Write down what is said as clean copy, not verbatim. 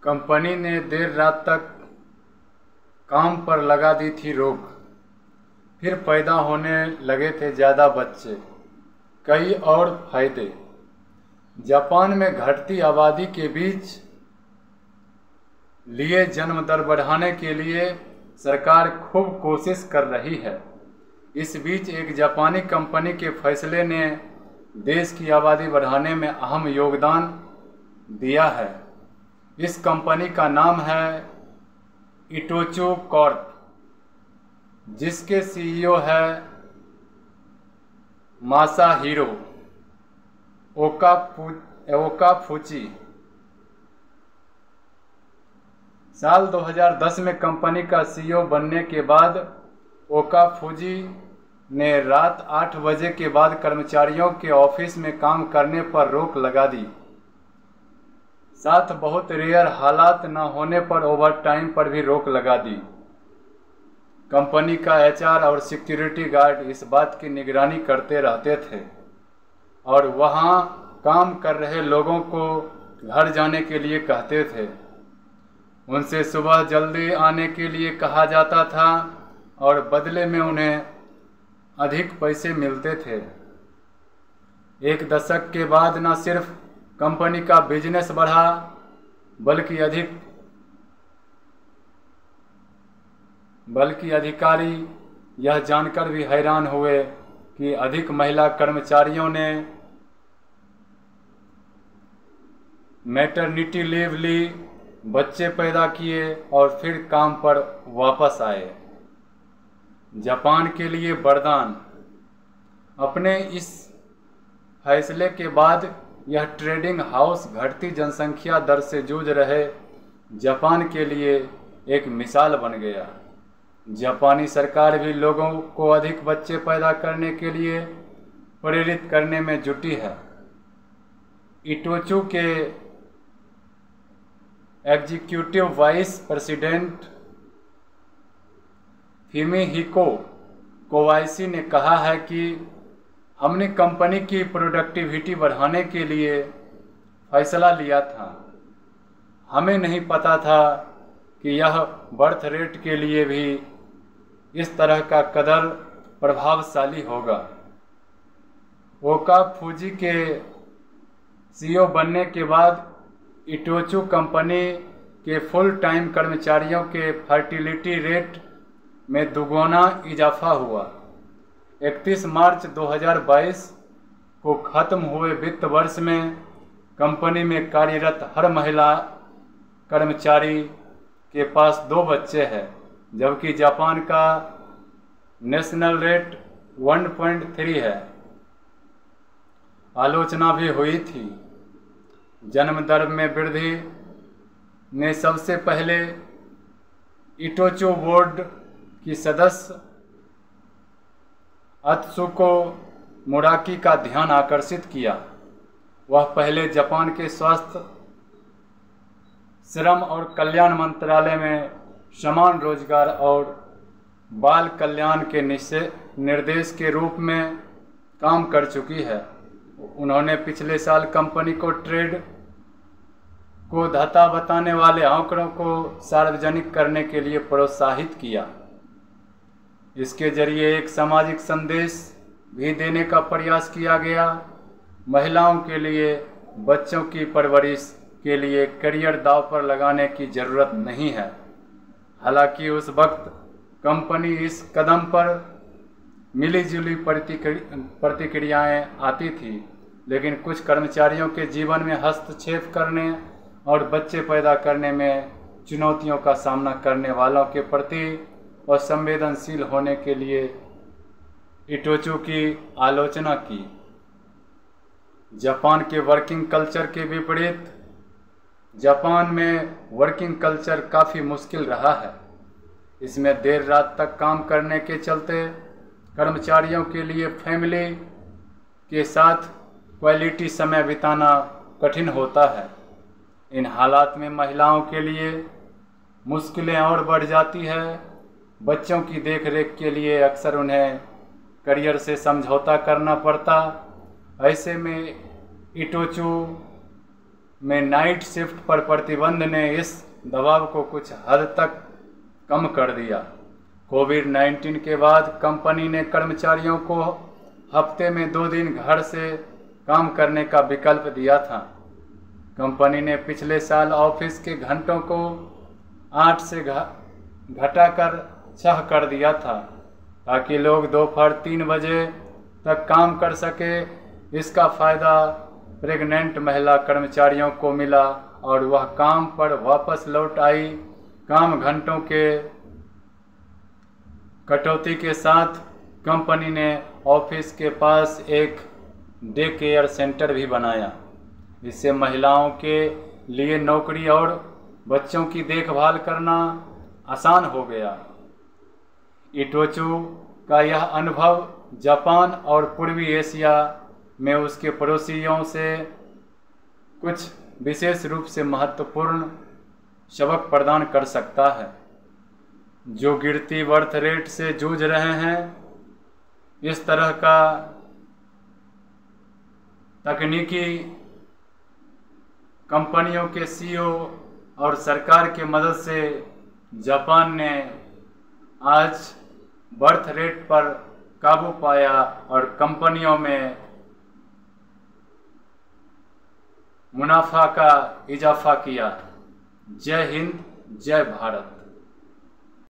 Company ने देर रात तक काम पर लगा दी थी रोक। फिर पैदा होने लगे थे ज़्यादा बच्चे। कई और फायदे। जापान में घटती आबादी के बीच लिए जन्म दर बढ़ाने के लिए सरकार खूब कोशिश कर रही है। इस बीच एक जापानी कंपनी के फैसले ने देश की आबादी बढ़ाने में अहम योगदान दिया है। इस कंपनी का नाम है इटोचू कॉर्प, जिसके सीईओ है मासाहिरो ओकाफुची। साल 2010 में कंपनी का सीईओ बनने के बाद ओकाफुजी ने रात 8 बजे के बाद कर्मचारियों के ऑफिस में काम करने पर रोक लगा दी। साथ बहुत रेयर हालात न होने पर ओवरटाइम पर भी रोक लगा दी। कंपनी का एचआर और सिक्योरिटी गार्ड इस बात की निगरानी करते रहते थे और वहां काम कर रहे लोगों को घर जाने के लिए कहते थे। उनसे सुबह जल्दी आने के लिए कहा जाता था और बदले में उन्हें अधिक पैसे मिलते थे। एक दशक के बाद न सिर्फ कंपनी का बिजनेस बढ़ा, बल्कि अधिकारी यह जानकर भी हैरान हुए कि अधिक महिला कर्मचारियों ने मैटरनिटी लीव ली, बच्चे पैदा किए और फिर काम पर वापस आए। जापान के लिए वरदान। अपने इस फैसले के बाद यह ट्रेडिंग हाउस घटती जनसंख्या दर से जूझ रहे जापान के लिए एक मिसाल बन गया। जापानी सरकार भी लोगों को अधिक बच्चे पैदा करने के लिए प्रेरित करने में जुटी है। इटोचू के एग्जीक्यूटिव वाइस प्रेसिडेंट फुमिहिको कोवाइशी ने कहा है कि हमने कंपनी की प्रोडक्टिविटी बढ़ाने के लिए फैसला लिया था। हमें नहीं पता था कि यह बर्थ रेट के लिए भी इस तरह का कदर प्रभावशाली होगा। ओकाफुजी के सीईओ बनने के बाद इटोचू कंपनी के फुल टाइम कर्मचारियों के फर्टिलिटी रेट में दुगुना इजाफा हुआ। 31 मार्च 2022 को खत्म हुए वित्त वर्ष में कंपनी में कार्यरत हर महिला कर्मचारी के पास 2 बच्चे हैं, जबकि जापान का नेशनल रेट 1.3 है। आलोचना भी हुई थी। जन्म दर में वृद्धि ने सबसे पहले इटोचू बोर्ड की सदस्य अत्सुको मुराकी का ध्यान आकर्षित किया। वह पहले जापान के स्वास्थ्य, श्रम और कल्याण मंत्रालय में समान रोजगार और बाल कल्याण के निर्देश के रूप में काम कर चुकी है। उन्होंने पिछले साल कंपनी को ट्रेड को धता बताने वाले आंकड़ों को सार्वजनिक करने के लिए प्रोत्साहित किया। इसके जरिए एक सामाजिक संदेश भी देने का प्रयास किया गया। महिलाओं के लिए बच्चों की परवरिश के लिए करियर दांव पर लगाने की जरूरत नहीं है। हालांकि उस वक्त कंपनी इस कदम पर मिलीजुली प्रतिक्रियाएं आती थी, लेकिन कुछ कर्मचारियों के जीवन में हस्तक्षेप करने और बच्चे पैदा करने में चुनौतियों का सामना करने वालों के प्रति असंवेदनशील होने के लिए इटोचू की आलोचना की। जापान के वर्किंग कल्चर के विपरीत जापान में वर्किंग कल्चर काफ़ी मुश्किल रहा है। इसमें देर रात तक काम करने के चलते कर्मचारियों के लिए फैमिली के साथ क्वालिटी समय बिताना कठिन होता है। इन हालात में महिलाओं के लिए मुश्किलें और बढ़ जाती है। बच्चों की देखरेख के लिए अक्सर उन्हें करियर से समझौता करना पड़ता। ऐसे में इटोचू में नाइट शिफ्ट पर प्रतिबंध ने इस दबाव को कुछ हद तक कम कर दिया। कोविड-19 के बाद कंपनी ने कर्मचारियों को हफ्ते में 2 दिन घर से काम करने का विकल्प दिया था। कंपनी ने पिछले साल ऑफिस के घंटों को 8 से घटाकर 6 कर दिया था, ताकि लोग दोपहर 3 बजे तक काम कर सके। इसका फ़ायदा प्रेग्नेंट महिला कर्मचारियों को मिला और वह काम पर वापस लौट आई। काम घंटों के कटौती के साथ कंपनी ने ऑफिस के पास एक डे केयर सेंटर भी बनाया। इससे महिलाओं के लिए नौकरी और बच्चों की देखभाल करना आसान हो गया। इटोचु का यह अनुभव जापान और पूर्वी एशिया में उसके पड़ोसियों से कुछ विशेष रूप से महत्वपूर्ण सबक प्रदान कर सकता है, जो गिरती बर्थ रेट से जूझ रहे हैं। इस तरह का तकनीकी कंपनियों के सीईओ और सरकार के मदद से जापान ने आज बर्थ रेट पर काबू पाया और कंपनियों में मुनाफा का इजाफा किया। जय हिंद, जय भारत।